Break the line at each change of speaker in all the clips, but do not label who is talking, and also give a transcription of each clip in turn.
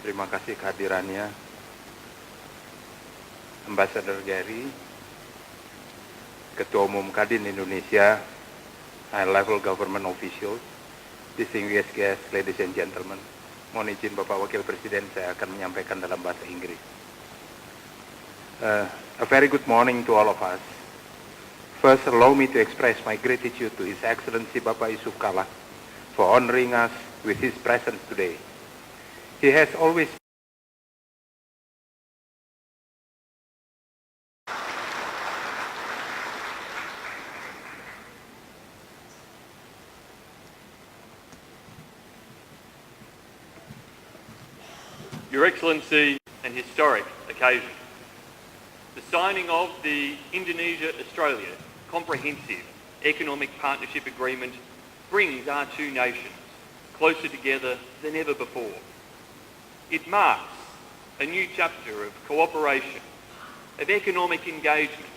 Terima kasih kehadirannya, Ambassador Gary, Ketua Umum Kadin Indonesia, high-level government officials, distinguished guests, ladies and gentlemen. Mohon izin Bapak Wakil Presiden, saya akan menyampaikan dalam bahasa Inggris. A very good morning to all of us. First, allow me to express my gratitude to His Excellency Bapak Yusuf Kala for honoring us with his presence today. He has always
Your Excellency, an historic occasion. The signing of the Indonesia-Australia Comprehensive Economic Partnership Agreement brings our two nations closer together than ever before. It marks a new chapter of cooperation, of economic engagement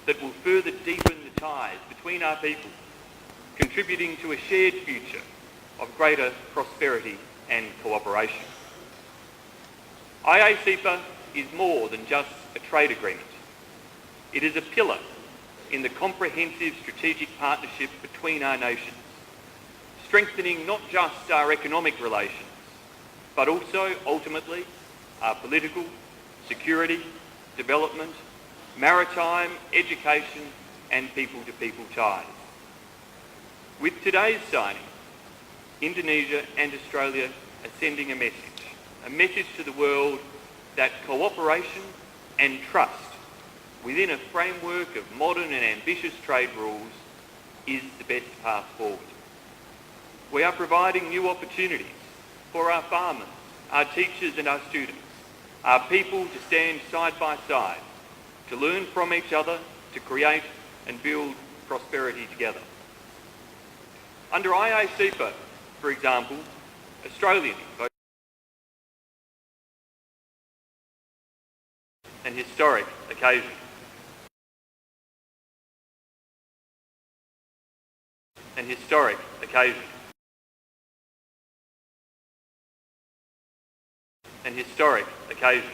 that will further deepen the ties between our people, contributing to a shared future of greater prosperity and cooperation. IACPA is more than just a trade agreement. It is a pillar in the comprehensive strategic partnership between our nations, strengthening not just our economic relations, but also, ultimately, our political, security, development, maritime, education, and people-to-people ties. With today's signing, Indonesia and Australia are sending a message to the world that cooperation and trust within a framework of modern and ambitious trade rules is the best path forward. We are providing new opportunities for our farmers, our teachers and our students, our people to stand side by side, to learn from each other, to create and build prosperity together. Under IACPA, for example, Australian an historic occasion. An historic occasion. An historic occasion.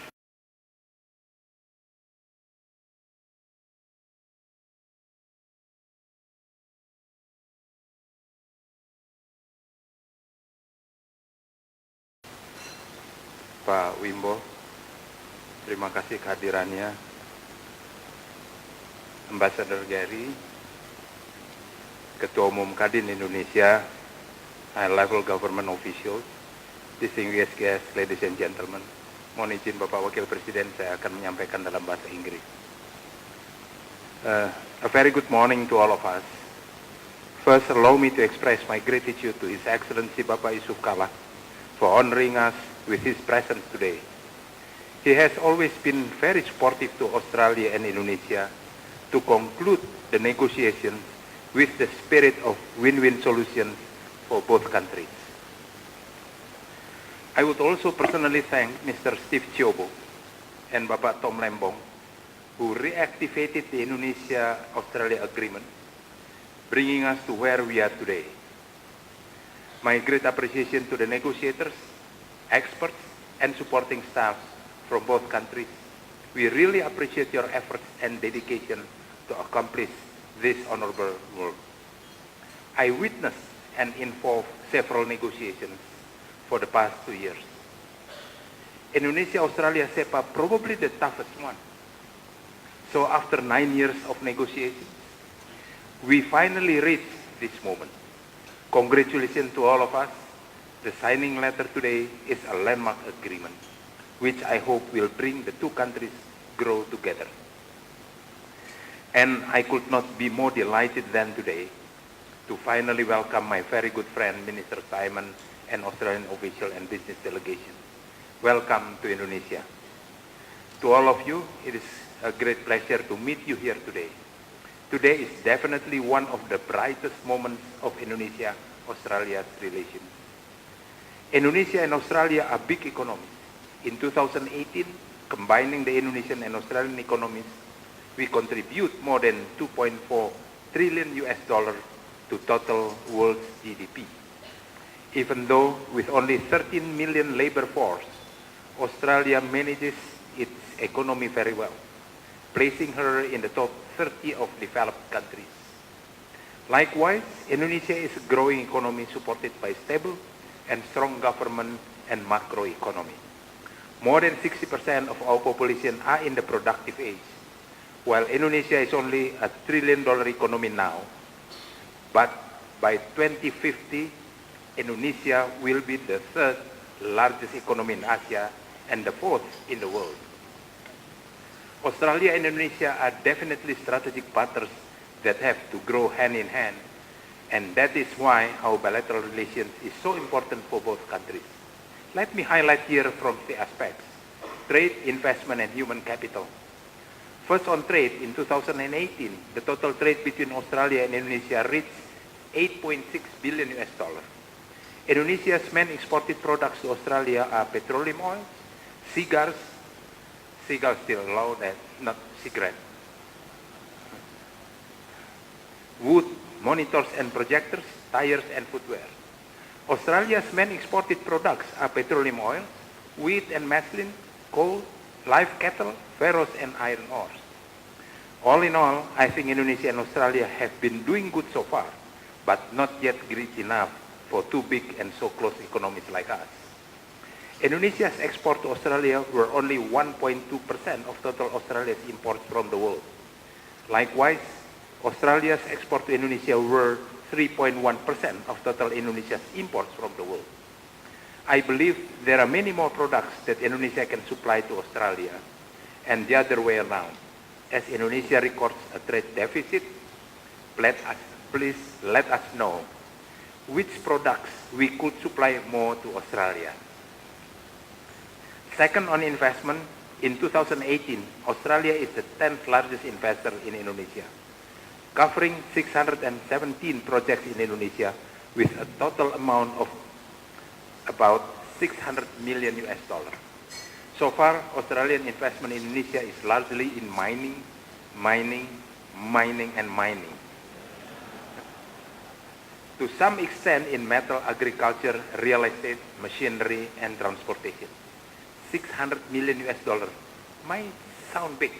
Pak Wimbo, terima kasih kehadirannya, Ambassador Gary, Ketua Umum Kadin Indonesia, high-level government officials, distinguished guests, ladies and gentlemen. Mohon izin Bapak Wakil Presiden, saya akan menyampaikan dalam bahasa Inggris. A very good morning to all of us. First, allow me to express my gratitude to His Excellency Bapak Yusuf Kala for honoring us with his presence today. He has always been very supportive to Australia and Indonesia to conclude the negotiations with the spirit of win-win solutions for both countries. I would also personally thank Mr. Steve Chiobo and Bapak Tom Lembong, who reactivated the Indonesia-Australia agreement, bringing us to where we are today. My great appreciation to the negotiators, experts, and supporting staff from both countries. We really appreciate your efforts and dedication to accomplish this honorable work. I witnessed and involved several negotiations for the past 2 years. Indonesia-Australia CEPA probably the toughest one. So after 9 years of negotiations, we finally reached this moment. Congratulations to all of us. The signing letter today is a landmark agreement, which I hope will bring the two countries grow together. And I could not be more delighted than today to finally welcome my very good friend, Minister Simon, and Australian official and business delegation. Welcome to Indonesia. To all of you, it is a great pleasure to meet you here today. Today is definitely one of the brightest moments of Indonesia-Australia's relations. Indonesia and Australia are big economies. In 2018, combining the Indonesian and Australian economies, we contribute more than 2.4 trillion US dollars to total world GDP. Even though with only 13 million labor force, Australia manages its economy very well, placing her in the top 30 of developed countries. Likewise, Indonesia is a growing economy supported by stable and strong government and macroeconomy. More than 60% of our population are in the productive age, while Indonesia is only a $1 trillion economy now. But by 2050, Indonesia will be the third largest economy in Asia and the fourth in the world. Australia and Indonesia are definitely strategic partners that have to grow hand in hand, and that is why our bilateral relations is so important for both countries. Let me highlight here from three aspects: trade, investment, and human capital. First, on trade, in 2018, the total trade between Australia and Indonesia reached $8.6 billion. Indonesia's main exported products to Australia are petroleum oil, cigars still allowed, not cigarette, wood, monitors and projectors, tires and footwear. Australia's main exported products are petroleum oil, wheat and muslin, coal, live cattle, ferrous and iron ores. All in all, I think Indonesia and Australia have been doing good so far, but not yet great enough for two big and so close economies like us. Indonesia's export to Australia were only 1.2% of total Australia's imports from the world. Likewise, Australia's export to Indonesia were 3.1% of total Indonesia's imports from the world. I believe there are many more products that Indonesia can supply to Australia, and the other way around. As Indonesia records a trade deficit, please let us know which products we could supply more to Australia. Second, on investment, in 2018, Australia is the 10th largest investor in Indonesia, covering 617 projects in Indonesia with a total amount of about $600 million. So far, Australian investment in Indonesia is largely in mining. To some extent in metal, agriculture, real estate, machinery, and transportation. $600 million might sound big,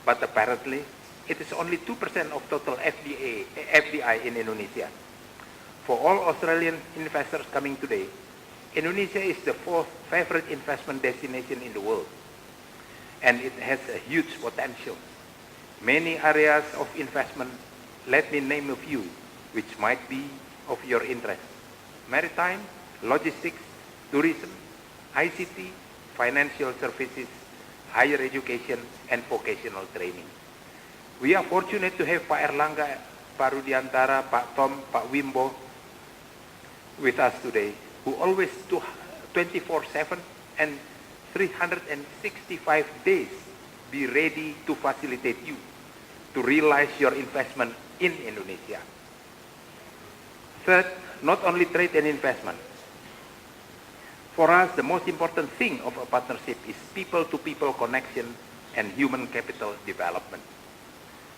but apparently it is only 2% of total FDI in Indonesia. For all Australian investors coming today, Indonesia is the fourth favorite investment destination in the world, and it has a huge potential. Many areas of investment, let me name a few, which might be of your interest: maritime, logistics, tourism, ICT, financial services, higher education, and vocational training. We are fortunate to have Pak Erlangga, Pak Rudiantara, Pak Tom, Pak Wimbo with us today, who always 24/7 and 365 days be ready to facilitate you to realize your investment in Indonesia. Third, not only trade and investment. For us, the most important thing of a partnership is people-to-people connection and human capital development.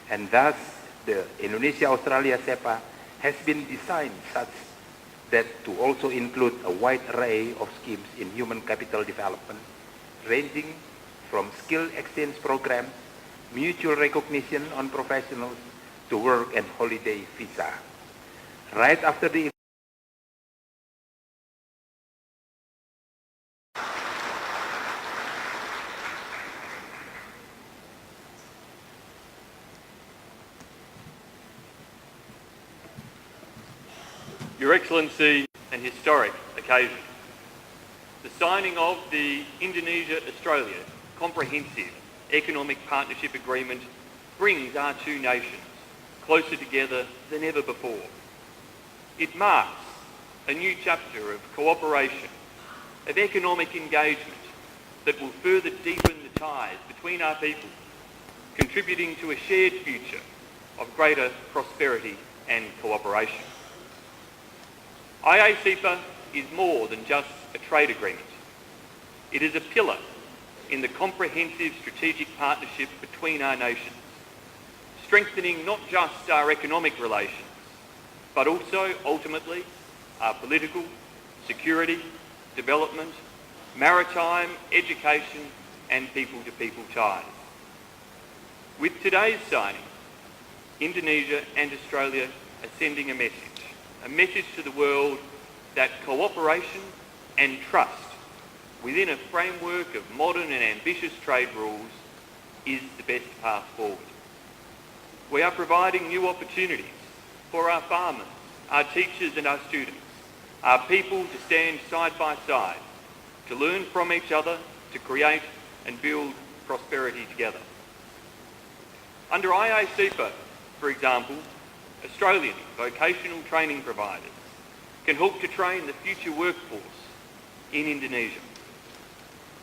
And thus, the Indonesia-Australia SEPA has been designed such that to also include a wide array of schemes in human capital development, ranging from skill exchange programs, mutual recognition on professionals, to work and holiday visa. Right after the
Your Excellency, an historic occasion. The signing of the Indonesia-Australia Comprehensive Economic Partnership Agreement brings our two nations closer together than ever before. It marks a new chapter of cooperation, of economic engagement that will further deepen the ties between our people, contributing to a shared future of greater prosperity and cooperation. IA-CEPA is more than just a trade agreement. It is a pillar in the comprehensive strategic partnership between our nations, strengthening not just our economic relations, but also, ultimately, our political, security, development, maritime, education and people-to-people ties. With today's signing, Indonesia and Australia are sending a message to the world that cooperation and trust within a framework of modern and ambitious trade rules is the best path forward. We are providing new opportunities for our farmers, our teachers and our students, our people to stand side by side, to learn from each other, to create and build prosperity together. Under IACPA, for example, Australian vocational training providers can help to train the future workforce in Indonesia.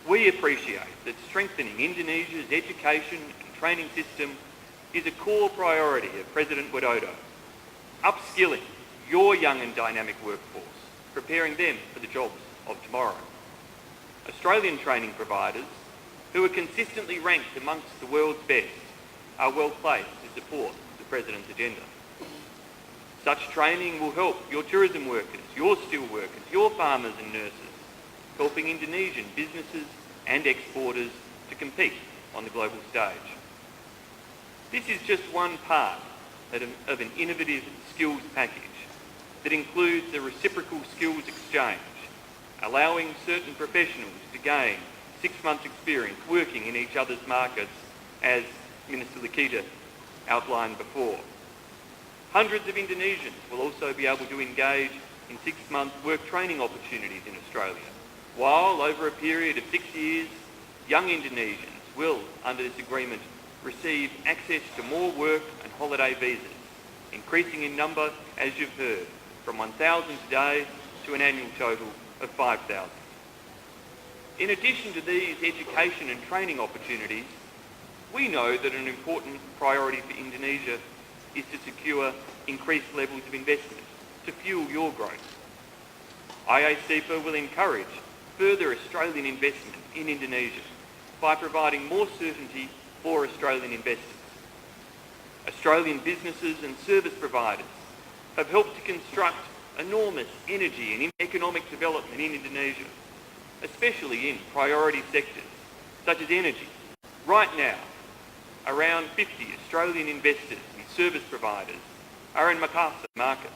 We appreciate that strengthening Indonesia's education and training system is a core priority of President Widodo. Upskilling your young and dynamic workforce, preparing them for the jobs of tomorrow. Australian training providers, who are consistently ranked amongst the world's best, are well placed to support the President's agenda. Such training will help your tourism workers, your steel workers, your farmers and nurses, helping Indonesian businesses and exporters to compete on the global stage. This is just one part of an innovative skills package that includes a reciprocal skills exchange, allowing certain professionals to gain 6 months experience working in each other's markets, as Minister Lakita outlined before. Hundreds of Indonesians will also be able to engage in 6-month work training opportunities in Australia, while over a period of 6 years, young Indonesians will, under this agreement, receive access to more work and holiday visas, increasing in number, as you've heard, from 1,000 today to an annual total of 5,000. In addition to these education and training opportunities, we know that an important priority for Indonesia is to secure increased levels of investment to fuel your growth. IACPA will encourage further Australian investment in Indonesia by providing more certainty for Australian investors. Australian businesses and service providers have helped to construct enormous energy and economic development in Indonesia, especially in priority sectors such as energy. Right now, around 50 Australian investors and service providers are in Makassar markets.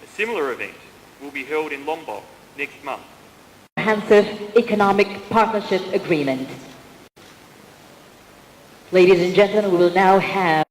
A similar event will be held in Lombok next month.
Comprehensive Economic Partnership Agreement. Ladies and gentlemen, we will now have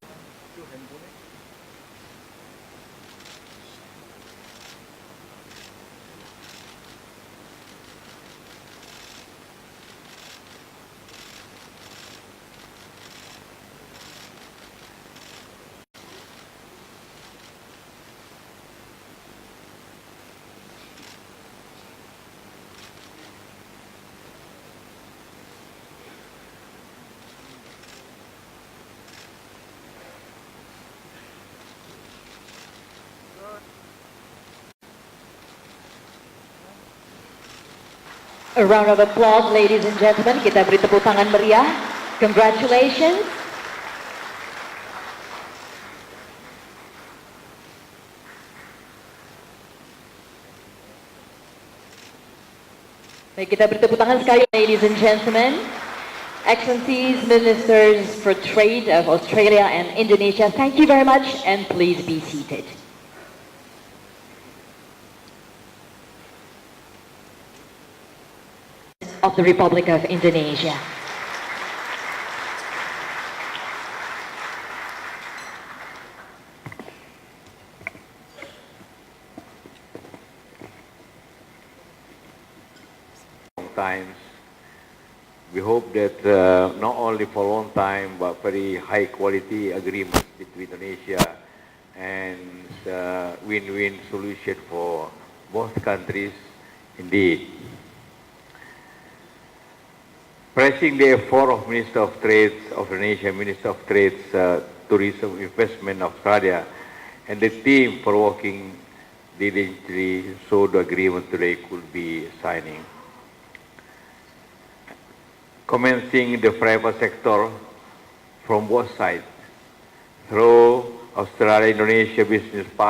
a round of applause, ladies and gentlemen. Kita beri tepuk tangan meriah. Congratulations. Baik, kita beri tepuk tangan sekali, ladies and gentlemen. Excellencies, Ministers for Trade of Australia and Indonesia, thank you very much, and please be seated. Of the Republic of Indonesia.
Times. We hope that not only for a long time, but very high quality agreements between Indonesia and win-win solution for both countries indeed. Pressing the effort of Minister of Trade of Indonesia, Minister of Trade, Tourism, Investment of Australia, and the team for working diligently so the agreement today could be signing. Commencing the private sector from both sides through Australia-Indonesia Business Park.